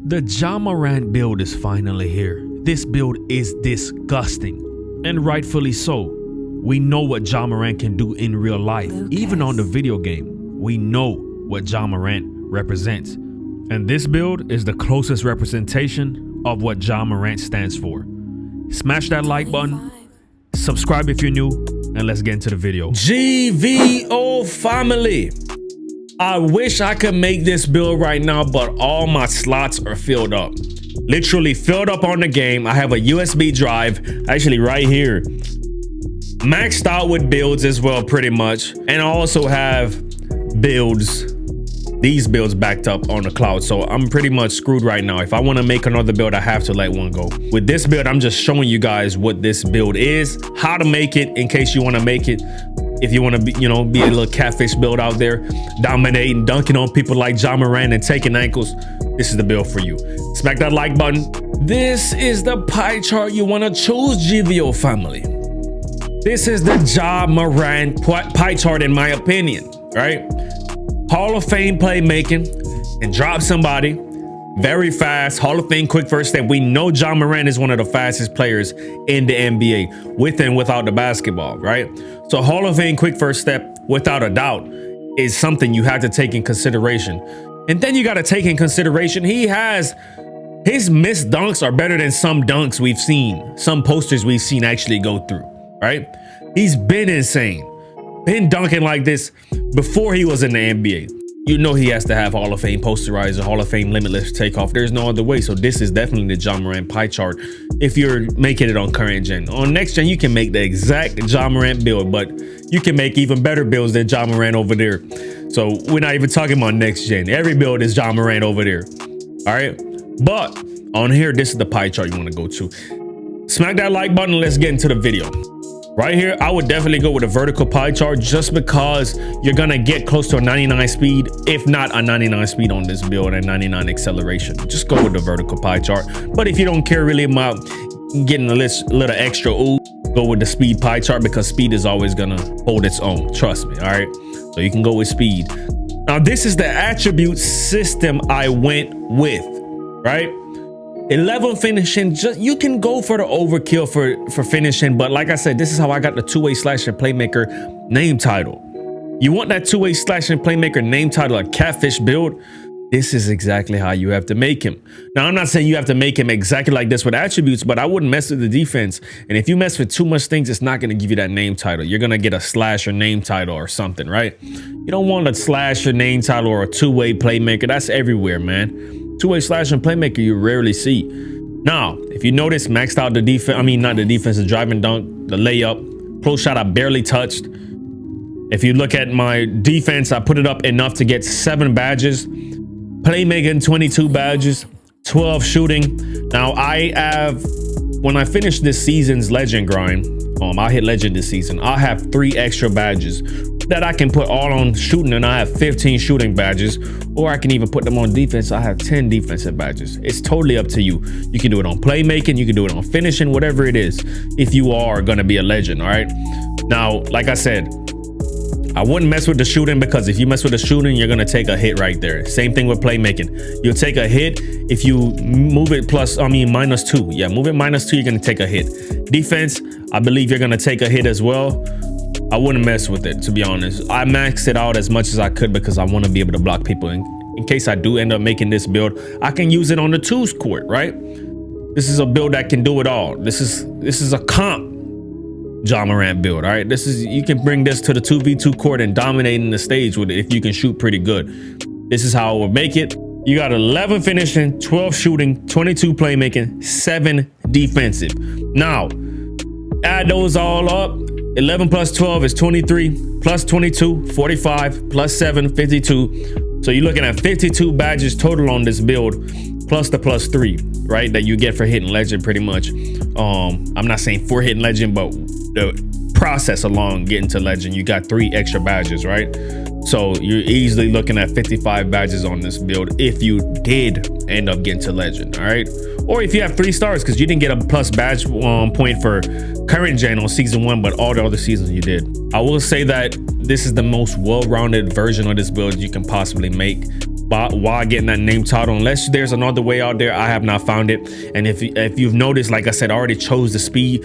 The Ja Morant build is finally here. This build is disgusting, and rightfully so. We know what Ja Morant can do in real life. Even on the video game, we know what Ja Morant represents. And this build is the closest representation of what Ja Morant stands for. Smash that like button, subscribe if you're new, and let's get into the video. GVO family. I wish I could make this build right now, but all my slots are filled up. Literally filled up on the game. I have a USB drive, actually right here. Maxed out with builds as well, pretty much. And I also have builds, these builds backed up on the cloud. So I'm pretty much screwed right now. If I want to make another build, I have to let one go. With this build, I'm just showing you guys what this build is, how to make it in case you want to make it. If you want to be, be a little catfish build out there, dominating, dunking on people like Ja Morant and taking ankles, this is the build for you. Smack that like button. This is the pie chart you want to choose, GVO family. This is the Ja Morant pie chart in my opinion, right? Hall of Fame playmaking and drop somebody very fast. Hall of Fame quick first step. We know Ja Morant is one of the fastest players in the NBA with and without the basketball, right? So Hall of Fame quick first step, without a doubt, is something you have to take in consideration. And then you got to take in consideration his missed dunks are better than some dunks we've seen, some posters we've seen actually go through, right? He's been insane, been dunking like this before he was in the NBA. You know he has to have Hall of Fame posterizer, Hall of Fame limitless takeoff. There's no other way. So this is definitely the Ja Morant pie chart if you're making it on current gen. On next gen, you can make the exact Ja Morant build, but you can make even better builds than Ja Morant over there. So we're not even talking about next gen. Every build is Ja Morant over there. All right. But on here, this is the pie chart you want to go to. Smack that like button. Let's get into the video. Right here, I would definitely go with a vertical pie chart just because you're going to get close to a 99 speed, if not a 99 speed on this build and 99 acceleration. Just go with the vertical pie chart. But if you don't care really about getting a little extra ooh, go with the speed pie chart because speed is always going to hold its own. Trust me. All right. So you can go with speed. Now, this is the attribute system I went with, right? 11 finishing, just you can go for the overkill for finishing, but like I said, this is how I got the two-way slasher playmaker name title. You want that two-way slasher playmaker name title, a catfish build? This is exactly how you have to make him. Now, I'm not saying you have to make him exactly like this with attributes, but I wouldn't mess with the defense. And if you mess with too much things, it's not going to give you that name title. You're going to get a slasher name title or something, right? You don't want a slasher name title or a two-way playmaker. That's everywhere, man. Two-way slasher and playmaker you rarely see. Now, if you notice, maxed out the defense, not the defense, the driving dunk, the layup, close shot I barely touched. If you look at my defense, I put it up enough to get 7 badges. Playmaking, 22 badges, 12 shooting. Now when I finish this season's legend grind, I hit legend this season, I'll have 3 extra badges that I can put all on shooting, and I have 15 shooting badges, or I can even put them on defense. I have 10 defensive badges. It's totally up to you. You can do it on playmaking, you can do it on finishing, whatever it is, if you are gonna be a legend. All right. Now, like I said, I wouldn't mess with the shooting because if you mess with the shooting, you're gonna take a hit right there. Same thing with playmaking. You'll take a hit if you move it -2. Yeah, move it -2, you're gonna take a hit. Defense, I believe you're gonna take a hit as well. I wouldn't mess with it, to be honest. I maxed it out as much as I could because I want to be able to block people. In case I do end up making this build, I can use it on the 2s court, right? This is a build that can do it all. This is a comp Ja Morant build, all right? You can bring this to the 2v2 court and dominate in the stage with it if you can shoot pretty good. This is how I would make it. You got 11 finishing, 12 shooting, 22 playmaking, 7 defensive. Now, add those all up. 11 plus 12 is 23, plus 22, 45, plus 7, 52. So you're looking at 52 badges total on this build, plus the +3, right? That you get for hitting legend pretty much. I'm not saying for hitting legend, but the process along getting to legend, you got 3 extra badges, right? So you're easily looking at 55 badges on this build if you did end up getting to legend, all right? Or if you have 3 stars, because you didn't get a plus badge point for current gen on season 1, but all the other seasons you did. I will say that this is the most well-rounded version of this build you can possibly make. while getting that name title, unless there's another way out there. I have not found it. And if you've noticed, like I said, I already chose the speed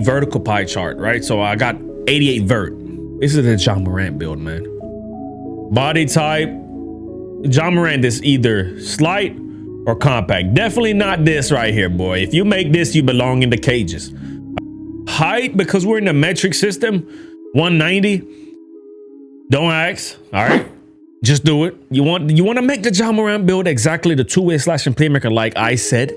vertical pie chart, right? So I got 88 vert. This is the Ja Morant build, man. Body type, Ja Morant is either slight or compact. Definitely not this right here, boy. If you make this, you belong in the cages. Height, because we're in the metric system, 190. Don't ask. All right, just do it. You want to make the Ja Morant build exactly the two-way slashing playmaker, like I said.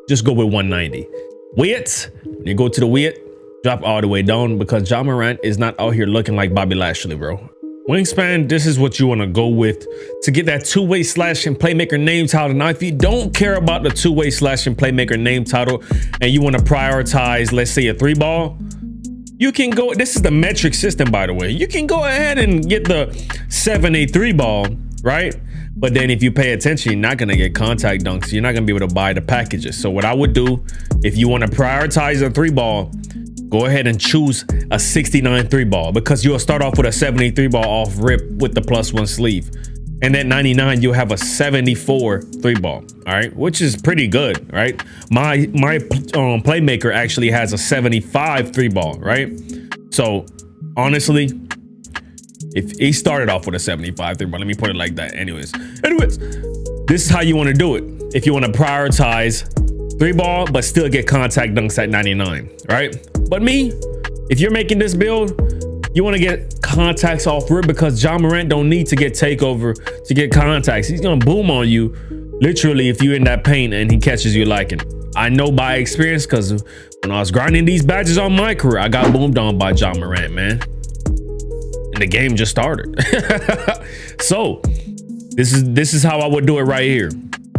Just go with 190. Width, you go to the width, drop all the way down, because Ja Morant is not out here looking like Bobby Lashley, bro. Wingspan, this is what you want to go with to get that two-way slashing playmaker name title. Now, if you don't care about the two-way slashing playmaker name title and you want to prioritize, let's say, a 3-ball, you can go. This is the metric system, by the way. You can go ahead and get the 7-8 3-ball, right? But then if you pay attention, you're not going to get contact dunks. You're not going to be able to buy the packages. So what I would do, if you want to prioritize a 3-ball, go ahead and choose a 69 3-ball, because you'll start off with a 73 ball off rip with the +1 sleeve. And at 99, you'll have a 74 3-ball. All right, which is pretty good, right? My playmaker actually has a 75 3-ball, right? So honestly, if he started off with a 75 3-ball, let me put it like that. Anyways, this is how you want to do it. If you want to prioritize 3-ball, but still get contact dunks at 99, right? But me, if you're making this build, you want to get contacts off rip, because Ja Morant don't need to get takeover to get contacts. He's gonna boom on you literally if you're in that paint and he catches you like it. I know by experience, because when I was grinding these badges on my career, I got boomed on by Ja Morant, man, and the game just started. So this is how I would do it right here.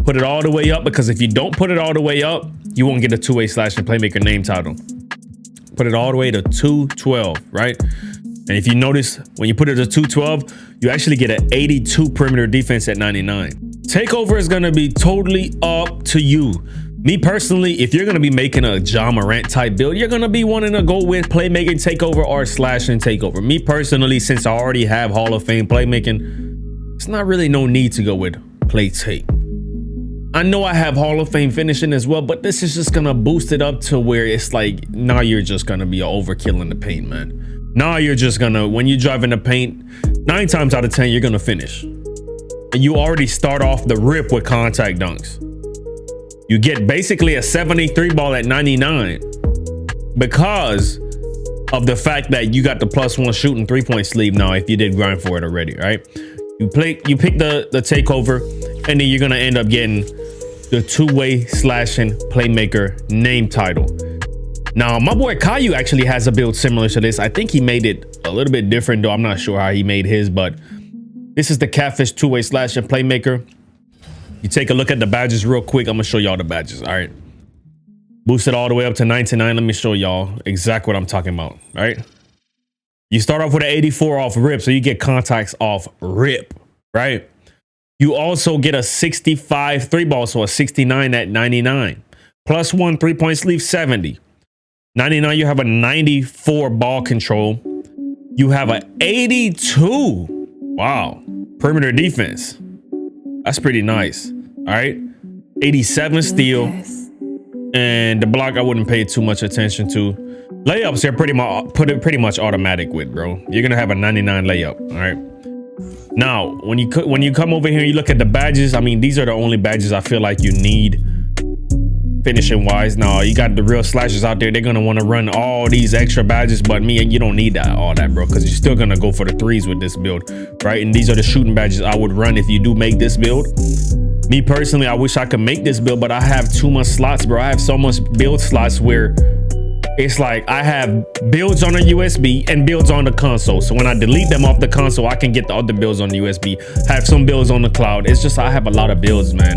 Put it all the way up, because if you don't put it all the way up, you won't get a two-way slashing playmaker name title. Put it all the way to 212, right? And if you notice, when you put it to 212, you actually get an 82 perimeter defense at 99. Takeover is going to be totally up to you. Me personally, if you're going to be making a Ja Morant type build, you're going to be wanting to go with playmaking takeover or slashing takeover. Me personally, since I already have Hall of Fame playmaking, it's not really no need to go with play take. I know I have Hall of Fame finishing as well, but this is just gonna boost it up to where it's like, now you're just gonna be overkill in the paint, man. Now you're just gonna, when you drive in the paint, 9 times out of 10, you're gonna finish. And you already start off the rip with contact dunks. You get basically a 73 ball at 99 because of the fact that you got the +1 shooting 3-point sleeve now, if you did grind for it already, right? You pick the takeover, and then you're gonna end up getting the two-way slashing playmaker name title. Now, my boy Caillou actually has a build similar to this. I think he made it a little bit different, though. I'm not sure how he made his, but this is the Catfish two-way slashing playmaker. You take a look at the badges real quick. I'm gonna show y'all the badges. All right, boost it all the way up to 99. Let me show y'all exactly what I'm talking about. All right, you start off with an 84 off rip, so you get contacts off rip, right? You also get a 65 3-ball, so a 69 at 99. +1 3-point sleeve, 70. 99, you have a 94 ball control. You have a 82. Wow. Perimeter defense. That's pretty nice. All right. 87 steal. And the block, I wouldn't pay too much attention to. Layups are pretty much automatic with, bro. You're going to have a 99 layup. All right. Now, when you come over here and you look at the badges, I mean, these are the only badges I feel like you need finishing wise. Now, you got the real slashers out there. They're going to want to run all these extra badges, but me, you don't need all that, bro, because you're still going to go for the 3s with this build, right? And these are the shooting badges I would run if you do make this build. Me personally, I wish I could make this build, but I have too much slots, bro. I have so much build slots where it's like I have builds on a USB and builds on the console. So when I delete them off the console, I can get the other builds on the USB, have some builds on the cloud. It's just I have a lot of builds, man.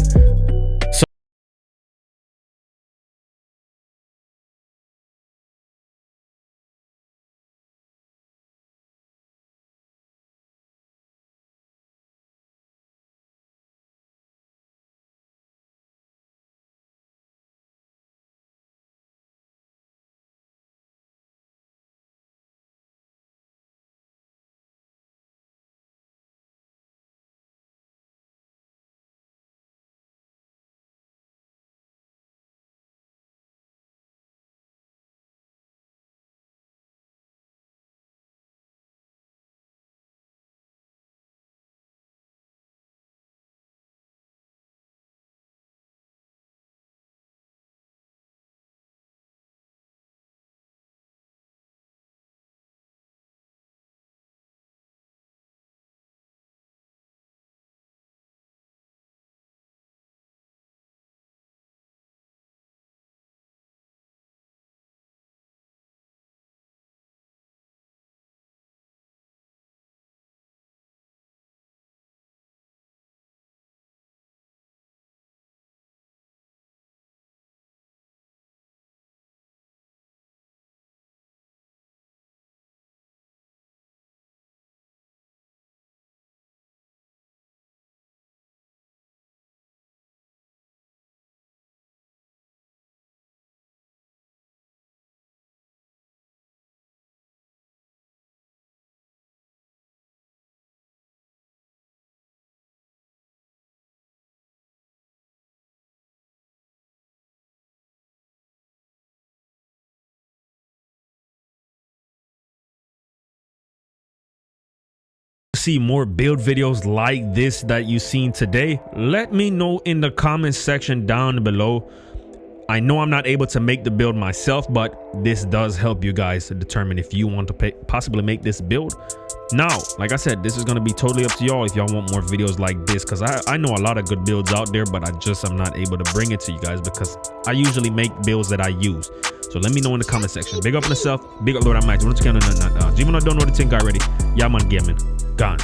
see more build videos like this that you've seen today, let me know in the comment section down below. I know I'm not able to make the build myself, but this does help you guys to determine if you want to possibly make this build. Now, like I said, this is going to be totally up to y'all if y'all want more videos like this, because I know a lot of good builds out there, but I'm not able to bring it to you guys because I usually make builds that I use. So let me know in the comment section. Big up on yourself, big up Lord, I'm Max. Even though I don't know the thing already, yeah man, gaming, gone.